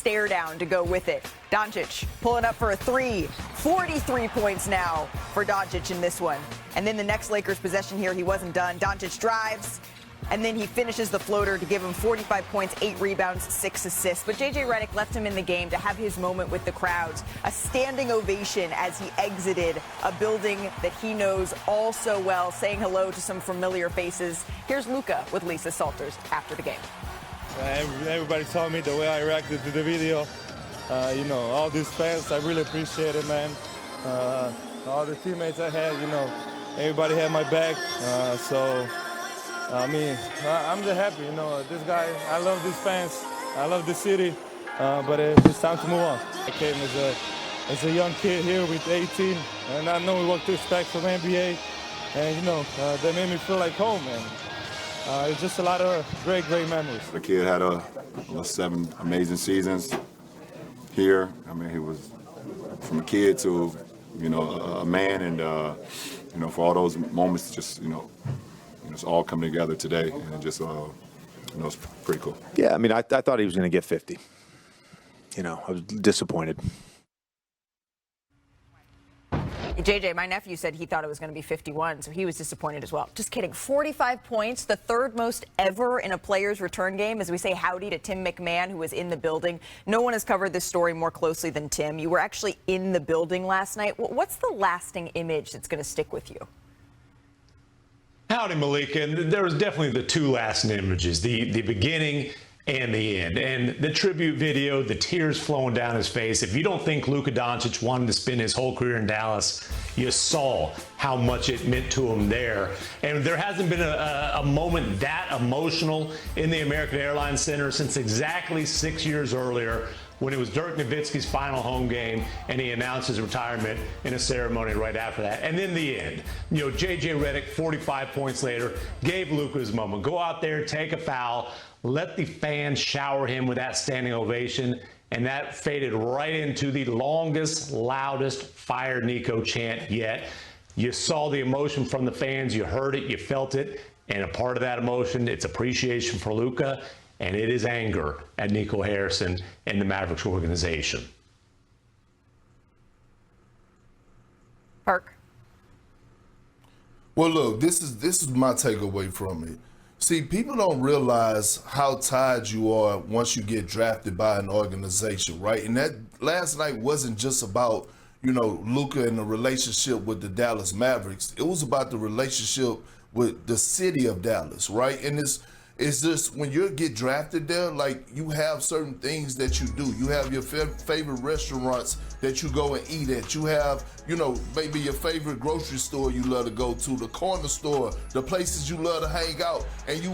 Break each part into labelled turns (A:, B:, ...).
A: stare down to go with it. Doncic pulling up for a three. 43 points now for Doncic in this one. And then the next Lakers possession here, he wasn't done. Doncic drives, and then he finishes the floater to give him 45 points, 8 rebounds, 6 assists. But J.J. Redick left him in the game to have his moment with the crowds. A standing ovation as he exited a building that he knows all so well, saying hello to some familiar faces. Here's Luka with Lisa Salters after the game.
B: Everybody told me the way I reacted to the video. All these fans, I really appreciate it, man. All the teammates I had, everybody had my back. I'm just happy, this guy, I love these fans, I love the city, but it's time to move on. I came as a young kid here with 18, and I know what to expect from NBA, and, that made me feel like home, man. It's just a lot of great memories.
C: The kid had 7 amazing seasons here. I mean, he was from a kid to, a man, and, for all those moments, just, it's all coming together today, and it just, it's pretty cool.
D: Yeah, I mean, I thought he was going to get 50. I was disappointed.
A: JJ, my nephew said he thought it was going to be 51, so he was disappointed as well. Just kidding. 45 points, the third most ever in a player's return game, as we say howdy to Tim McMahon, who was in the building. No one has covered this story more closely than Tim. You were actually in the building last night. What's the lasting image that's going to stick with you?
E: Howdy, Malika. And there was definitely the two lasting images, the beginning and the end. And the tribute video, the tears flowing down his face. If you don't think Luka Doncic wanted to spend his whole career in Dallas, you saw how much it meant to him there. And there hasn't been a moment that emotional in the American Airlines Center since exactly 6 years earlier, when it was Dirk Nowitzki's final home game and he announced his retirement in a ceremony right after that. And then the end. J.J. Redick, 45 points later, gave Luka his moment. Go out there, take a foul, let the fans shower him with that standing ovation, and that faded right into the longest, loudest Fire Nico chant yet. You saw the emotion from the fans, you heard it, you felt it, and a part of that emotion, it's appreciation for Luka, and it is anger at Nico Harrison and the Mavericks organization.
A: Perk.
F: Well, look, this is my takeaway from it. See, people don't realize how tired you are once you get drafted by an organization, right? And that last night wasn't just about, Luka and the relationship with the Dallas Mavericks. It was about the relationship with the city of Dallas, right? And it's just when you get drafted there, like, you have certain things that you do. You have your favorite restaurants that you go and eat at. You have, maybe your favorite grocery store you love to go to, the corner store, the places you love to hang out. And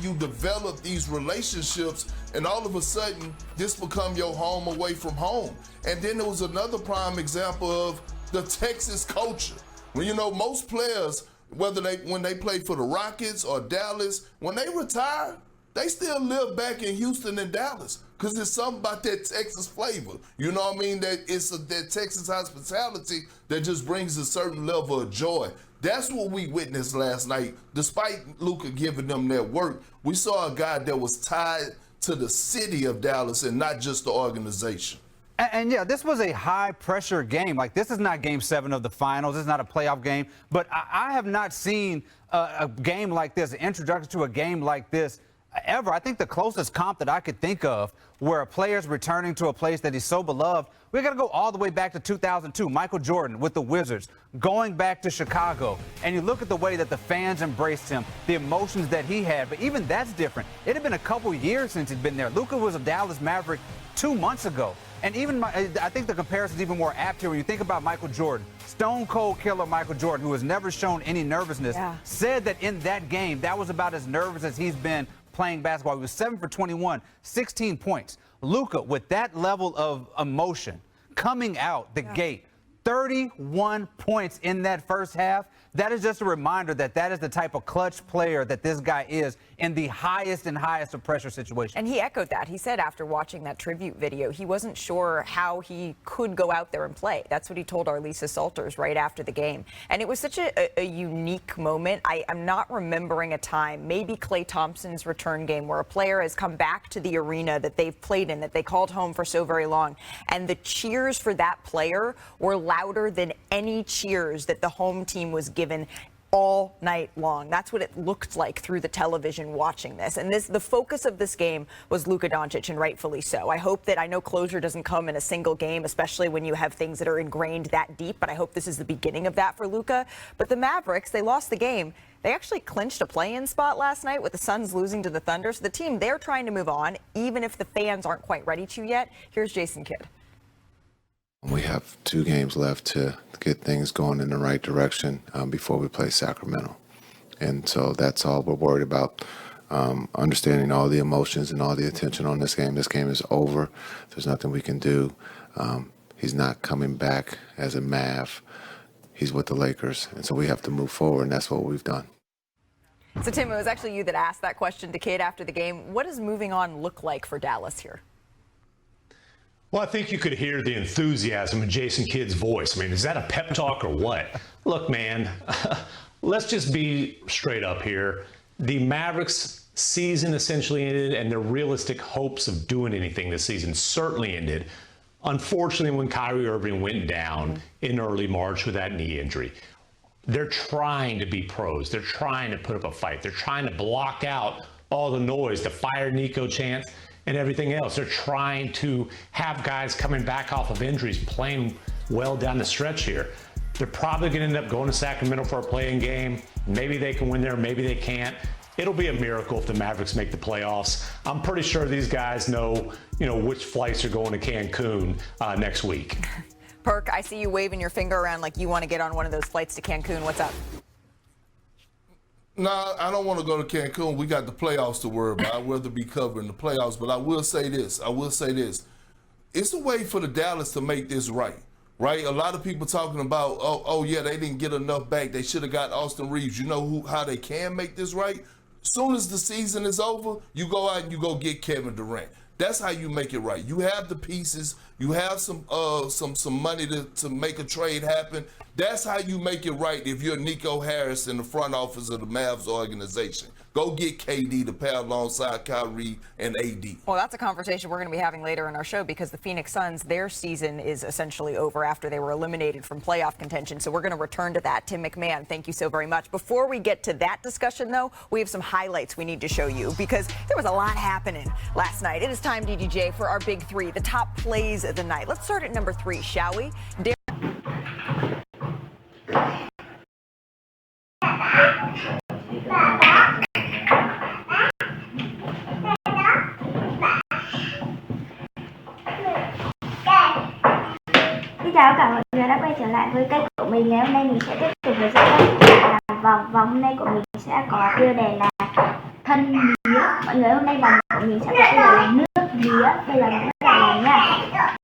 F: you develop these relationships, and all of a sudden, this become your home away from home. And then there was another prime example of the Texas culture. When, most players, when they play for the Rockets or Dallas, when they retire, they still live back in Houston and Dallas, because there's something about that Texas flavor. You know what I mean? That it's that Texas hospitality that just brings a certain level of joy. That's what we witnessed last night. Despite Luka giving them their work, we saw a guy that was tied to the city of Dallas and not just the organization.
G: And yeah, this was a high-pressure game. Like, this is not Game 7 of the finals. This is not a playoff game. But I have not seen a game like this, an introduction to a game like this ever. I think the closest comp that I could think of where a player's returning to a place that he's so beloved, we got to go all the way back to 2002. Michael Jordan with the Wizards, going back to Chicago. And you look at the way that the fans embraced him, the emotions that he had. But even that's different. It had been a couple years since he'd been there. Luka was a Dallas Maverick 2 months ago. And even I think the comparison is even more apt here when you think about Michael Jordan. Stone Cold Killer Michael Jordan, who has never shown any nervousness, said that in that game, that was about as nervous as he's been playing basketball. He was 7 for 21, 16 points. Luka, with that level of emotion coming out the gate, 31 points in that first half. That is just a reminder that that is the type of clutch player that this guy is in the highest and highest of pressure situations.
A: And he echoed that. He said after watching that tribute video, he wasn't sure how he could go out there and play. That's what he told our Lisa Salters right after the game. And it was such a unique moment. I'm not remembering a time, maybe Klay Thompson's return game, where a player has come back to the arena that they've played in, that they called home for so very long, and the cheers for that player were louder than any cheers that the home team was given all night long. That's what it looked like through the television watching this. And the focus of this game was Luka Doncic, and rightfully so. I hope that, I know closure doesn't come in a single game, especially when you have things that are ingrained that deep, but I hope this is the beginning of that for Luka. But the Mavericks, they lost the game. They actually clinched a play-in spot last night with the Suns losing to the Thunder. So the team, they're trying to move on, even if the fans aren't quite ready to yet. Here's Jason Kidd.
H: We have 2 games left to get things going in the right direction before we play Sacramento. And so that's all we're worried about, understanding all the emotions and all the attention on this game. This game is over. There's nothing we can do. He's not coming back as a Mav. He's with the Lakers. And so we have to move forward, and that's what we've done.
A: So, Tim, it was actually you that asked that question to Kidd after the game. What does moving on look like for Dallas here?
E: Well, I think you could hear the enthusiasm in Jason Kidd's voice. I mean, is that a pep talk or what? Look, man, let's just be straight up here. The Mavericks season essentially ended, and their realistic hopes of doing anything this season certainly ended. Unfortunately, when Kyrie Irving went down in early March with that knee injury, they're trying to be pros. They're trying to put up a fight. They're trying to block out all the noise, the fire Nico chants, and everything else. They're trying to have guys coming back off of injuries playing well down the stretch here. They're probably going to end up going to Sacramento for a play-in game. Maybe they can win there, maybe they can't. It'll be a miracle if the Mavericks make the playoffs. I'm pretty sure these guys know, which flights are going to Cancun next week.
A: Perk, I see you waving your finger around like you want to get on one of those flights to Cancun. What's up?
F: No, I don't want to go to Cancun. We got the playoffs to worry about. I'd rather be covering the playoffs. But I will say this. It's a way for the Dallas to make this right. Right? A lot of people talking about, oh yeah, they didn't get enough back. They should have got Austin Reeves. You know how they can make this right? As soon as the season is over, you go out and you go get Kevin Durant. That's how you make it right. You have the pieces. You have some money to make a trade happen. That's how you make it right if you're Nico Harris in the front office of the Mavs organization. Go get KD to pair alongside Kyrie and AD.
A: Well, that's a conversation we're going to be having later in our show, because the Phoenix Suns, their season is essentially over after they were eliminated from playoff contention. So we're going to return to that. Tim McMahon, thank you so very much. Before we get to that discussion, though, we have some highlights we need to show you, because there was a lot happening last night. It is time, DDJ, for our big 3, the top plays of the night. Let's start at number 3, shall we?
I: Xin chào cả mọi người đã quay trở lại với kênh của mình. Ngày hôm nay mình sẽ tiếp tục hướng dẫn các bạn làm vòng. Vòng hôm nay của mình sẽ có tiêu đề là thân mía. Mọi người, hôm nay vòng của mình sẽ có tiêu đề là nước mía. Bây giờ mình bắt đầu làm nha.